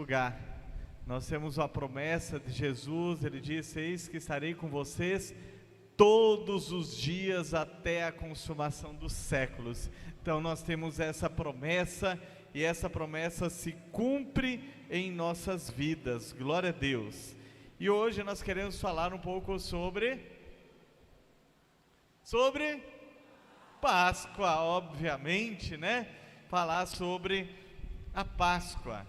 lugar. Nós temos uma promessa de Jesus, Ele disse: eis que estarei com vocês todos os dias até a consumação dos séculos. Então nós temos essa promessa, e essa promessa se cumpre em nossas vidas, glória a Deus. E hoje nós queremos falar um pouco sobre Páscoa, obviamente, né? Falar sobre a Páscoa.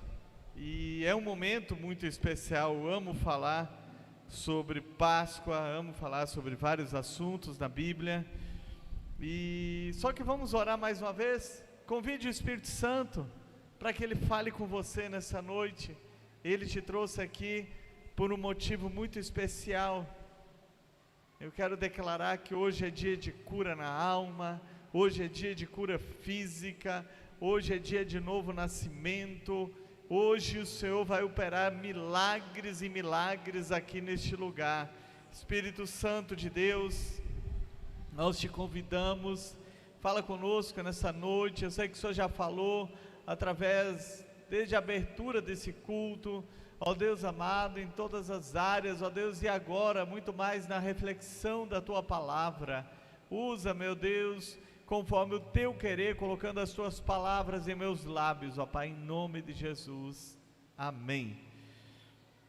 E é um momento muito especial. Eu amo falar sobre Páscoa, amo falar sobre vários assuntos na Bíblia. E só que vamos orar mais uma vez. Convide o Espírito Santo para que Ele fale com você nessa noite. Ele te trouxe aqui por um motivo muito especial. Eu quero declarar que hoje é dia de cura na alma, hoje é dia de cura física, hoje é dia de novo nascimento. Hoje o Senhor vai operar milagres e milagres aqui neste lugar. Espírito Santo de Deus, nós te convidamos, fala conosco nessa noite. Eu sei que o Senhor já falou desde a abertura desse culto, ó Deus amado, em todas as áreas, ó Deus, e agora muito mais na reflexão da Tua Palavra. Usa, meu Deus, conforme o Teu querer, colocando as Tuas palavras em meus lábios, ó Pai, em nome de Jesus, amém.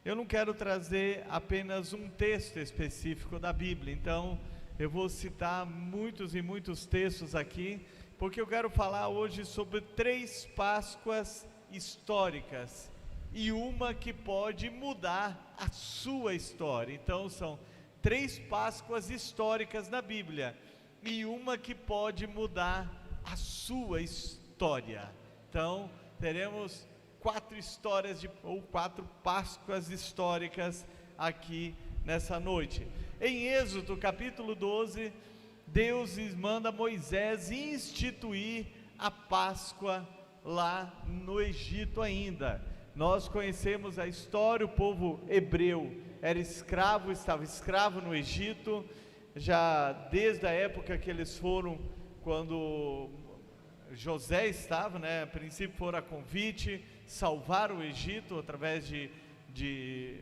Eu não quero trazer apenas um texto específico da Bíblia, então eu vou citar muitos e muitos textos aqui, porque eu quero falar hoje sobre 3 Páscoas históricas, e uma que pode mudar a sua história. Então são 3 Páscoas históricas na Bíblia, e uma que pode mudar a sua história. Então teremos 4 Páscoas históricas aqui nessa noite. Em Êxodo capítulo 12, Deus manda Moisés instituir a Páscoa lá no Egito ainda. Nós conhecemos a história. O povo hebreu era escravo, estava escravo no Egito, já desde a época que eles foram, quando José estava, né? A princípio foram a convite, salvaram o Egito através de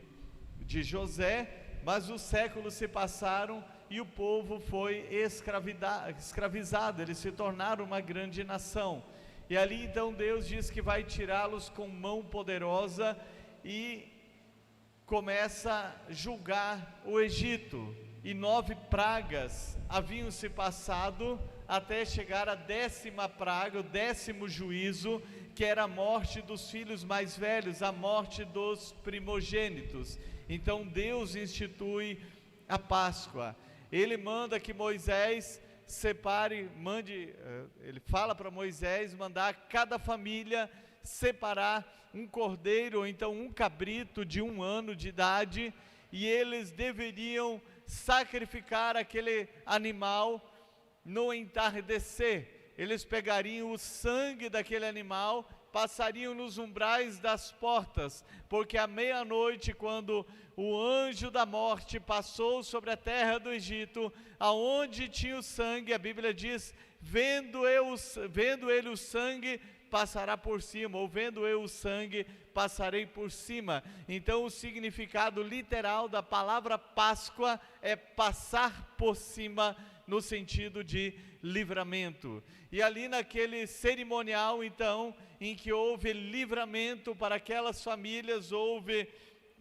José, mas os séculos se passaram e o povo foi escravizado, eles se tornaram uma grande nação. E ali então Deus diz que vai tirá-los com mão poderosa e começa a julgar o Egito. E 9 pragas haviam se passado até chegar a 10ª praga, o 10º juízo, que era a morte dos filhos mais velhos, a morte dos primogênitos. Então Deus institui a Páscoa. Ele manda que Moisés ele fala para Moisés mandar cada família separar um cordeiro, ou então um cabrito de 1 ano de idade, e eles deveriam sacrificar aquele animal no entardecer. Eles pegariam o sangue daquele animal, passariam nos umbrais das portas, porque à meia-noite, quando o anjo da morte passou sobre a terra do Egito, aonde tinha o sangue, a Bíblia diz: vendo ele o sangue, passará por cima, ou vendo eu o sangue, passarei por cima. Então o significado literal da palavra Páscoa é passar por cima, no sentido de livramento. E ali naquele cerimonial então, em que houve livramento para aquelas famílias, houve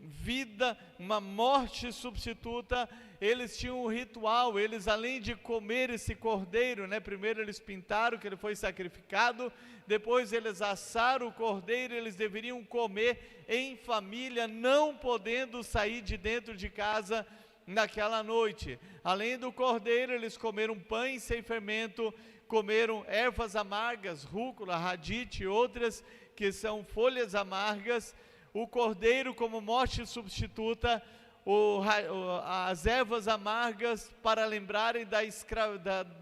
vida, uma morte substituta, eles tinham um ritual. Eles, além de comer esse cordeiro, né, primeiro eles pintaram que ele foi sacrificado, depois eles assaram o cordeiro, eles deveriam comer em família, não podendo sair de dentro de casa naquela noite. Além do cordeiro, eles comeram pães sem fermento, comeram ervas amargas, rúcula, radite e outras que são folhas amargas. O cordeiro como morte substituta, as ervas amargas para lembrarem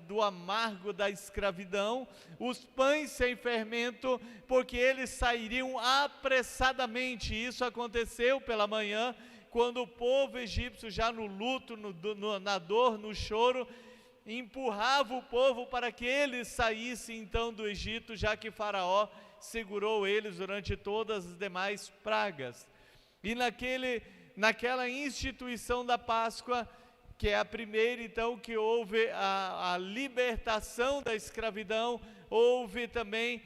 do amargo da escravidão, os pães sem fermento, porque eles sairiam apressadamente. Isso aconteceu pela manhã, quando o povo egípcio, já no luto, na dor, no choro, empurrava o povo para que eles saíssem então do Egito, já que Faraó segurou eles durante todas as demais pragas. E naquela instituição da Páscoa, que é a primeira, então, que houve a libertação da escravidão, houve também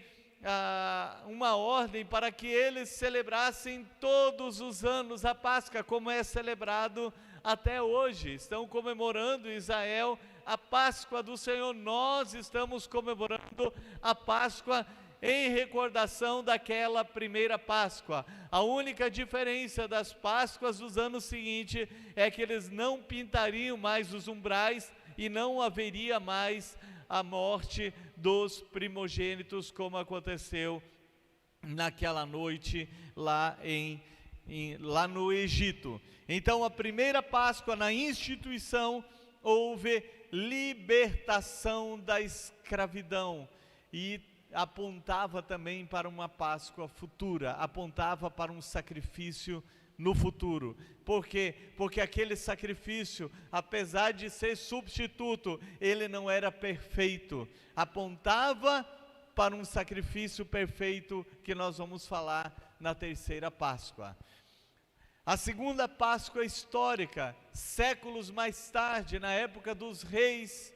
uma ordem para que eles celebrassem todos os anos a Páscoa, como é celebrado até hoje. Estão comemorando em Israel a Páscoa do Senhor. Nós estamos comemorando a Páscoa em recordação daquela primeira Páscoa. A única diferença das Páscoas dos anos seguintes é que eles não pintariam mais os umbrais e não haveria mais a morte dos primogênitos, como aconteceu naquela noite lá no Egito. Então, a primeira Páscoa, na instituição, houve libertação da escravidão, e apontava também para uma Páscoa futura, apontava para um sacrifício no futuro. Por quê? Porque aquele sacrifício, apesar de ser substituto, ele não era perfeito, apontava para um sacrifício perfeito, que nós vamos falar na terceira Páscoa. A segunda Páscoa histórica, séculos mais tarde, na época dos reis,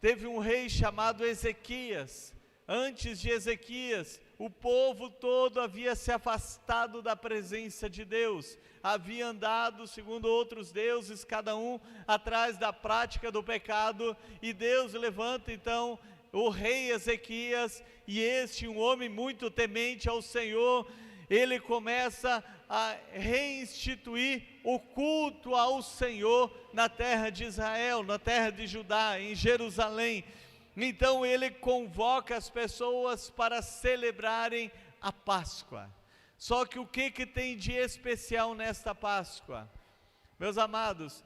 teve um rei chamado Ezequias. Antes de Ezequias, o povo todo havia se afastado da presença de Deus, havia andado segundo outros deuses, cada um atrás da prática do pecado, e Deus levanta então o rei Ezequias, e um homem muito temente ao Senhor, ele começa a reinstituir o culto ao Senhor na terra de Israel, na terra de Judá, em Jerusalém. Então ele convoca as pessoas para celebrarem a Páscoa. Só que o que tem de especial nesta Páscoa? Meus amados,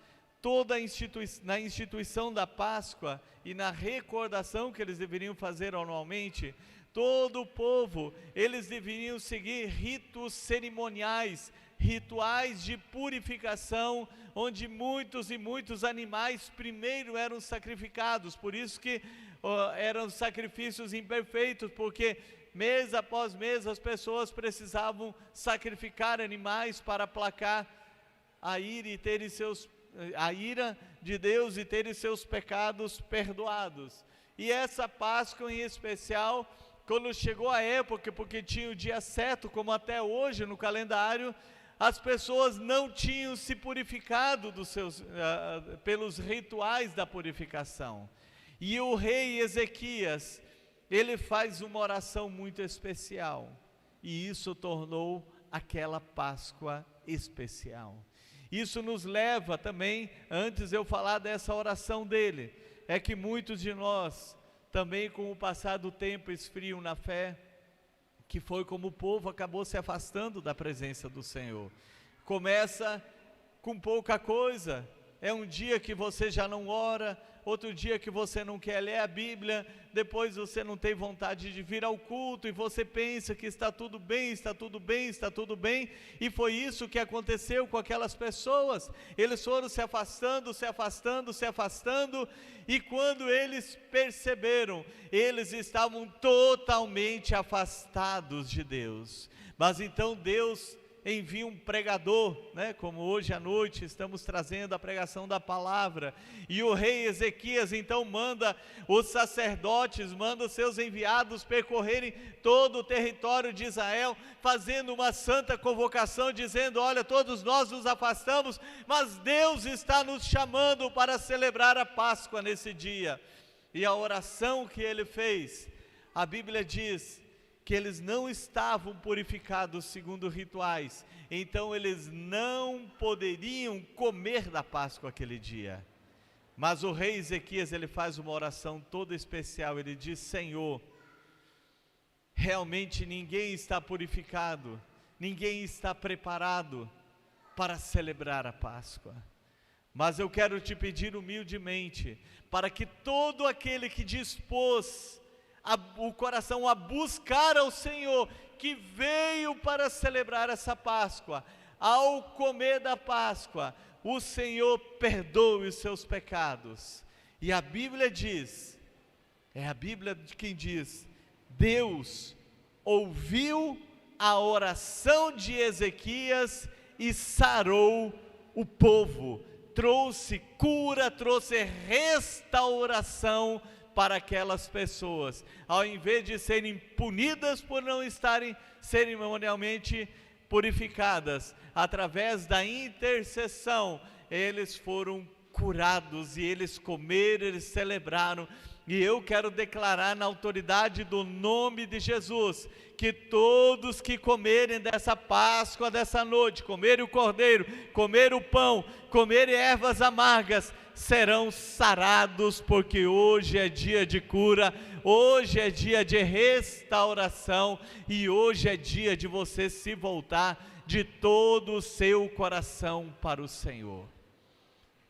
na instituição da Páscoa e na recordação que eles deveriam fazer anualmente, todo o povo, eles deveriam seguir ritos cerimoniais, rituais de purificação, onde muitos e muitos animais primeiro eram sacrificados. Por isso que eram sacrifícios imperfeitos, porque mês após mês as pessoas precisavam sacrificar animais para aplacar a ira de Deus e terem seus pecados perdoados. E essa Páscoa em especial, quando chegou a época, porque tinha o dia certo, como até hoje no calendário, as pessoas não tinham se purificado pelos rituais da purificação. E o rei Ezequias, ele faz uma oração muito especial, e isso tornou aquela Páscoa especial. Isso nos leva também, antes de eu falar dessa oração dele, é que muitos de nós, também com o passar do tempo, esfriam na fé, que foi como o povo acabou se afastando da presença do Senhor. Começa com pouca coisa, é um dia que você já não ora, outro dia que você não quer ler a Bíblia, depois você não tem vontade de vir ao culto, e você pensa que está tudo bem, está tudo bem, está tudo bem, e foi isso que aconteceu com aquelas pessoas. Eles foram se afastando, se afastando, se afastando, e quando eles perceberam, eles estavam totalmente afastados de Deus. Mas então Deus envia um pregador, como hoje à noite estamos trazendo a pregação da palavra, e o rei Ezequias então manda os sacerdotes, manda os seus enviados percorrerem todo o território de Israel, fazendo uma santa convocação, dizendo: olha, todos nós nos afastamos, mas Deus está nos chamando para celebrar a Páscoa nesse dia. E a oração que ele fez, a Bíblia diz que eles não estavam purificados segundo rituais, então eles não poderiam comer da Páscoa aquele dia. Mas o rei Ezequias, ele faz uma oração toda especial, ele diz: Senhor, realmente ninguém está purificado, ninguém está preparado para celebrar a Páscoa, mas eu quero te pedir humildemente, para que todo aquele que dispôs o coração a buscar ao Senhor, que veio para celebrar essa Páscoa, ao comer da Páscoa, o Senhor perdoe os seus pecados. E a Bíblia diz, é a Bíblia de quem diz: Deus ouviu a oração de Ezequias e sarou o povo, trouxe cura, trouxe restauração para aquelas pessoas, ao invés de serem punidas por não estarem cerimonialmente purificadas, através da intercessão, eles foram curados, e eles comeram, eles celebraram. E eu quero declarar na autoridade do nome de Jesus, que todos que comerem dessa Páscoa, dessa noite, comerem o cordeiro, comerem o pão, comerem ervas amargas, serão sarados, porque hoje é dia de cura, hoje é dia de restauração, e hoje é dia de você se voltar de todo o seu coração para o Senhor.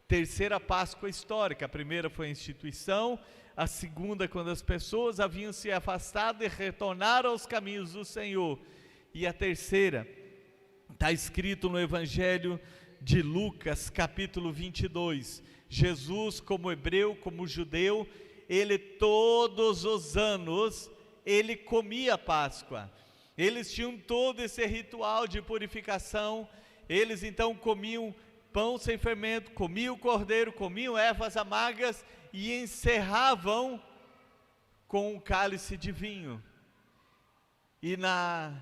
Terceira Páscoa histórica, a primeira foi a instituição, a segunda quando as pessoas haviam se afastado e retornaram aos caminhos do Senhor, e a terceira, está escrito no Evangelho de Lucas, capítulo 22, Jesus, como hebreu, como judeu, ele todos os anos, ele comia Páscoa, eles tinham todo esse ritual de purificação, eles então comiam pão sem fermento, comiam o cordeiro, comiam ervas amargas, e encerravam com um cálice de vinho. E na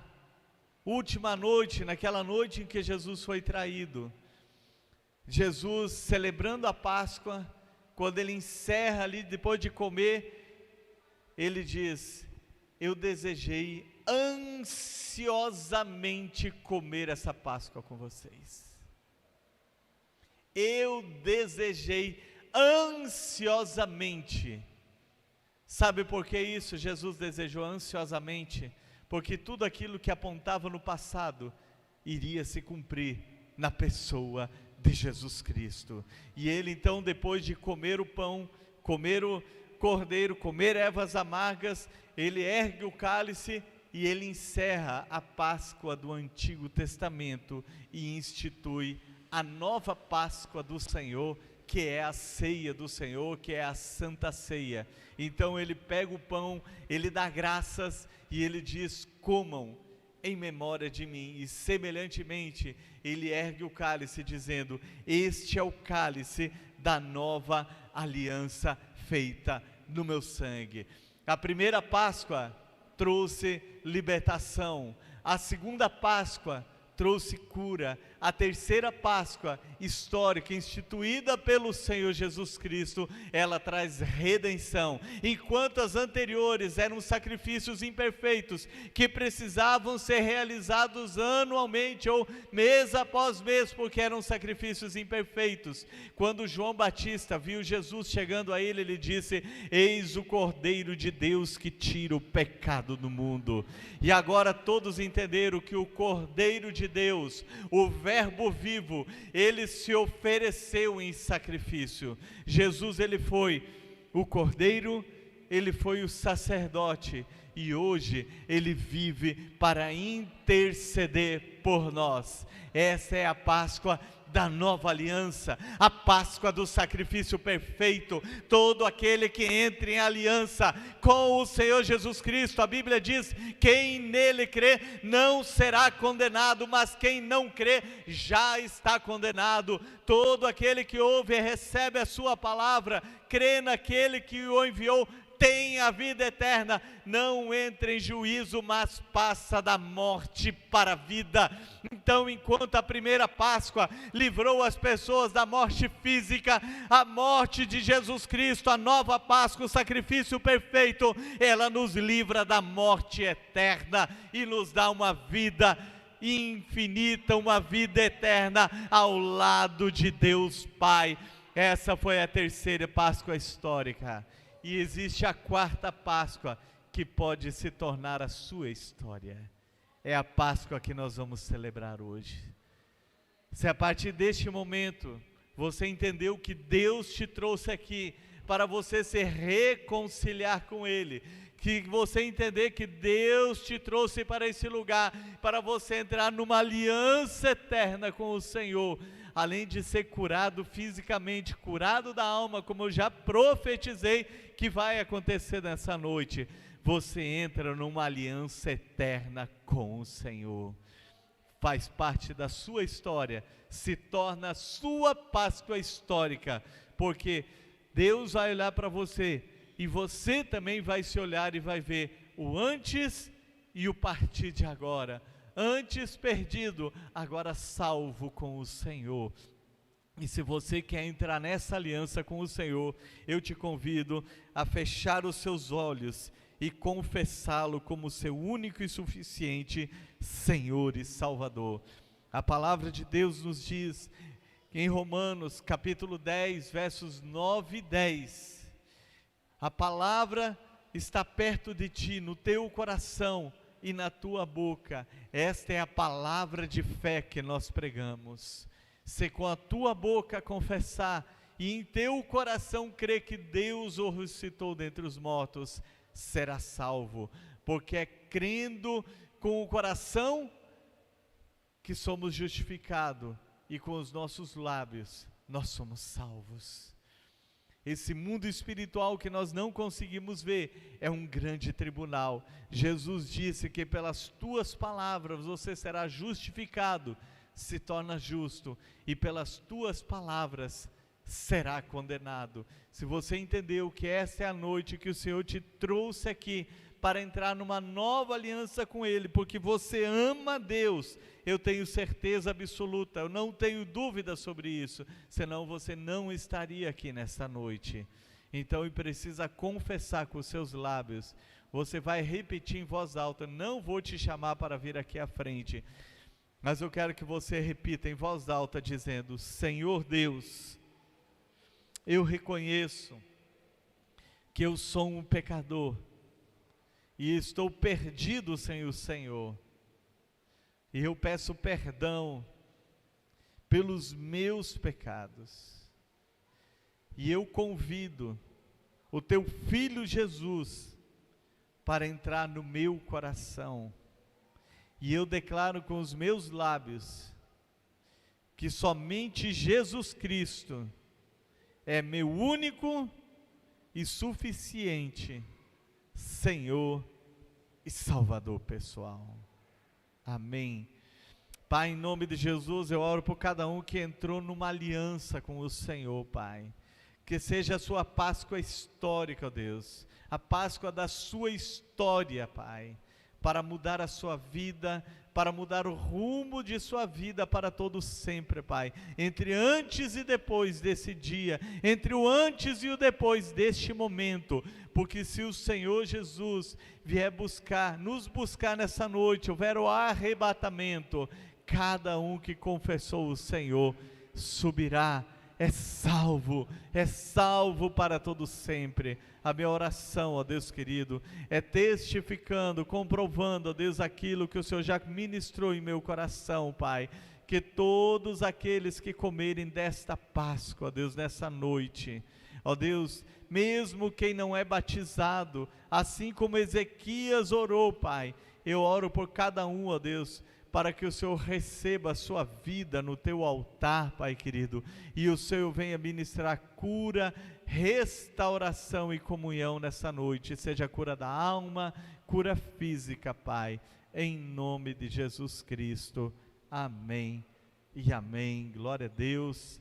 última noite, naquela noite em que Jesus foi traído, Jesus celebrando a Páscoa, quando ele encerra ali, depois de comer, ele diz: eu desejei ansiosamente comer essa Páscoa com vocês. Eu desejei ansiosamente. Sabe por que isso? Jesus desejou ansiosamente, porque tudo aquilo que apontava no passado iria se cumprir na pessoa de Jesus Cristo. E ele então, depois de comer o pão, comer o cordeiro, comer ervas amargas, ele ergue o cálice e ele encerra a Páscoa do Antigo Testamento e institui a nova Páscoa do Senhor, que é a ceia do Senhor, que é a Santa Ceia. Então ele pega o pão, ele dá graças e ele diz: comam em memória de mim. E semelhantemente ele ergue o cálice dizendo: este é o cálice da nova aliança feita no meu sangue. A primeira Páscoa trouxe libertação, a segunda Páscoa trouxe cura, a terceira Páscoa histórica, instituída pelo Senhor Jesus Cristo, ela traz redenção. Enquanto as anteriores eram sacrifícios imperfeitos, que precisavam ser realizados anualmente, ou mês após mês, porque eram sacrifícios imperfeitos. Quando João Batista viu Jesus chegando a ele, ele disse: eis o Cordeiro de Deus que tira o pecado do mundo. E agora todos entenderam que o Cordeiro de Deus, o Verbo vivo, ele se ofereceu em sacrifício. Jesus, ele foi o Cordeiro, ele foi o sacerdote, e hoje ele vive para interceder por nós. Essa é a Páscoa da nova aliança, a Páscoa do sacrifício perfeito. Todo aquele que entra em aliança com o Senhor Jesus Cristo, a Bíblia diz: quem nele crê não será condenado, mas quem não crê já está condenado. Todo aquele que ouve e recebe a sua palavra, crê naquele que o enviou, tem a vida eterna, não entra em juízo, mas passa da morte para a vida. Então, enquanto a primeira Páscoa livrou as pessoas da morte física, a morte de Jesus Cristo, a nova Páscoa, o sacrifício perfeito, ela nos livra da morte eterna e nos dá uma vida infinita, uma vida eterna ao lado de Deus Pai. Essa foi a terceira Páscoa histórica. E existe a quarta Páscoa, que pode se tornar a sua história. É a Páscoa que nós vamos celebrar hoje. Se a partir deste momento você entendeu que Deus te trouxe aqui para você se reconciliar com Ele, que você entender que Deus te trouxe para esse lugar, para você entrar numa aliança eterna com o Senhor, além de ser curado fisicamente, curado da alma, como eu já profetizei que vai acontecer nessa noite, você entra numa aliança eterna com o Senhor. Faz parte da sua história, se torna a sua Páscoa histórica, porque Deus vai olhar para você, e você também vai se olhar e vai ver o antes e o partir de agora. Antes perdido, agora salvo com o Senhor. E se você quer entrar nessa aliança com o Senhor, eu te convido a fechar os seus olhos e confessá-lo como seu único e suficiente Senhor e Salvador. A palavra de Deus nos diz em Romanos capítulo 10, versos 9 e 10, a palavra está perto de ti, no teu coração e na tua boca. Esta é a palavra de fé que nós pregamos. Se com a tua boca confessar e em teu coração crer que Deus o ressuscitou dentre os mortos, será salvo, porque é crendo com o coração que somos justificados e com os nossos lábios nós somos salvos. Esse mundo espiritual que nós não conseguimos ver é um grande tribunal. Jesus disse que pelas tuas palavras você será justificado, se torna justo, e pelas tuas palavras será condenado. Se você entendeu que essa é a noite que o Senhor te trouxe aqui para entrar numa nova aliança com Ele, porque você ama Deus, eu tenho certeza absoluta, eu não tenho dúvida sobre isso, senão você não estaria aqui nessa noite. Então precisa confessar com os seus lábios, você vai repetir em voz alta, não vou te chamar para vir aqui à frente, mas eu quero que você repita em voz alta dizendo: Senhor Deus, eu reconheço que eu sou um pecador, e estou perdido sem o Senhor, e eu peço perdão pelos meus pecados, e eu convido o teu Filho Jesus para entrar no meu coração, e eu declaro com os meus lábios que somente Jesus Cristo é meu único e suficiente Senhor e Salvador pessoal. Amém. Pai, em nome de Jesus, eu oro por cada um que entrou numa aliança com o Senhor, Pai. Que seja a sua Páscoa histórica, ó Deus, a Páscoa da sua história, Pai, para mudar a sua vida, para mudar o rumo de sua vida para todo sempre, Pai. Entre antes e depois desse dia, entre o antes e o depois deste momento, porque se o Senhor Jesus vier nos buscar nessa noite, houver o arrebatamento, cada um que confessou o Senhor subirá, é salvo para todo sempre. A minha oração, ó Deus querido, é testificando, comprovando, ó Deus, aquilo que o Senhor já ministrou em meu coração, Pai, que todos aqueles que comerem desta Páscoa, ó Deus, nessa noite, ó Deus, mesmo quem não é batizado, assim como Ezequias orou, Pai, eu oro por cada um, ó Deus, para que o Senhor receba a sua vida no teu altar, Pai querido, e o Senhor venha ministrar cura, restauração e comunhão nessa noite, seja cura da alma, cura física, Pai, em nome de Jesus Cristo, amém e amém, glória a Deus.